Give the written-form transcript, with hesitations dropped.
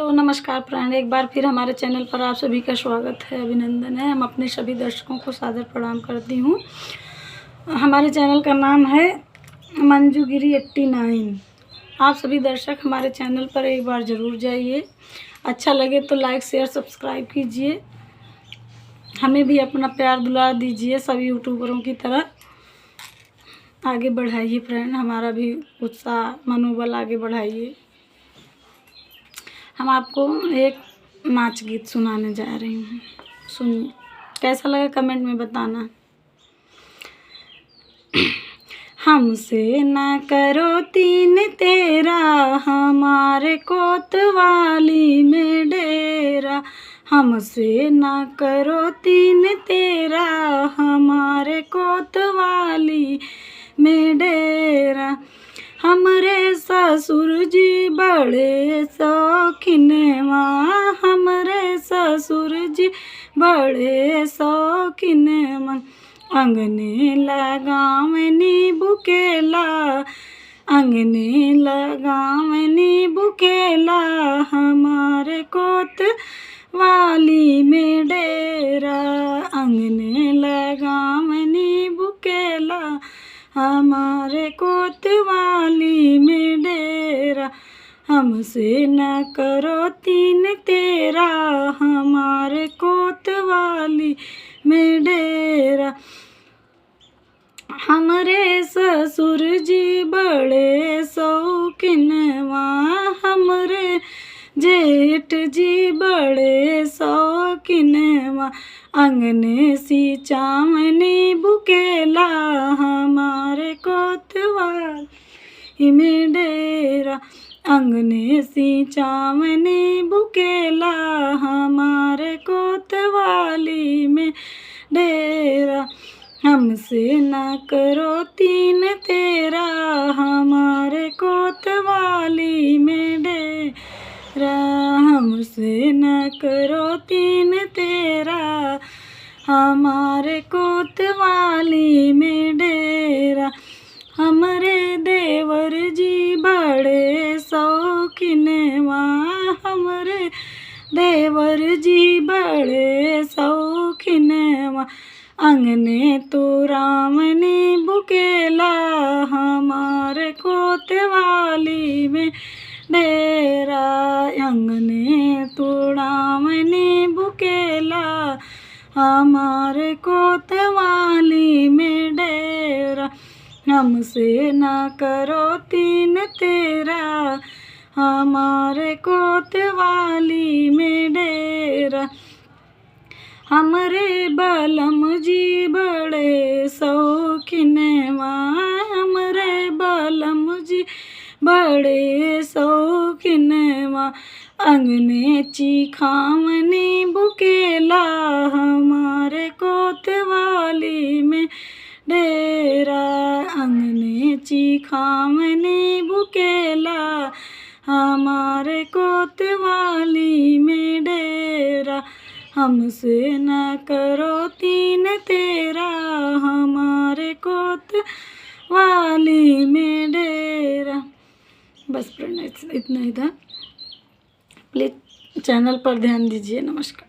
Hello नमस्कार friend, एक बार फिर हमारे चैनल पर आप सभी का स्वागत है, अभिनंदन है। हम अपने सभी दर्शकों को सादर प्रणाम करती हूँ। हमारे चैनल का नाम है मंजूगिरी 89। आप सभी दर्शक हमारे चैनल पर एक बार ज़रूर जाइए। अच्छा लगे तो लाइक शेयर सब्सक्राइब कीजिए। हमें भी अपना प्यार दुलार दीजिए, सभी यूट्यूबरों की तरह आगे बढ़ाइए फ्रेंड। हमारा भी उत्साह मनोबल आगे बढ़ाइए। हम आपको एक नाच गीत सुनाने जा रही हूँ, सुनिए। कैसा लगा कमेंट में बताना। हमसे न करो तीन तेरा, हमारे कोतवाली में डेरा। हमसे न करो तीन तेरा, हमारे कोतवाली में डेरा। हमरे ससुर जी बड़े शौकीन माँ, हमरे ससुर जी बड़े शौकीन माँ। अंगने लगावनी बुकेला, अंगने लगावनी बुकेला, हमारे कोत वाली में डेरा। अंगने लगावनी बुकेला, हमारे कोतवाली में डेरा। हमसे न करो तीन तेरा, हमारे कोतवाली में डेरा। हमरे ससुर जी बड़े शौकीन माँ, हमरे जेठ जी बड़े शौकीन माँ। अंगने सी चावनी बुकेला, हमारे कोतवाली में डेरा। अंगने सी चावनी बुकेला, हमारे कोतवाली में डेरा। हमसे न करो तीन तेरा, हमारे कोतवाली में डेरा। हमसे न करो तीन तेरा, हमारे कोतवाली में डेरा। हमरे देवर जी बड़े शौकीन माँ, हमरे देवर जी बड़े शौकीन माँ। अंगने तो रामनी बुकेला, हमारे कोतवाली में डेरा। अंगने तो रामनी बुकेला, हमारे कोतवाली में डेरा। हमसे न करो तीन तेरा, हमारे कोतवाली में डेरा। हमरे बलम जी बड़े शौकीन माँ, हमरे बलम जी बड़े शौकीन माँ। अंगने चिखावनी बुकेला, हमारे कोतवाली में डेरा। अंगने चिखावनी बुकेला, हमारे कोतवाली में डेरा। हमसे न करो तीन तेरा, हमारे कोतवाली में डेरा। बस फ्रेंड इतना ही था। प्लीज़ चैनल पर ध्यान दीजिए। नमस्कार।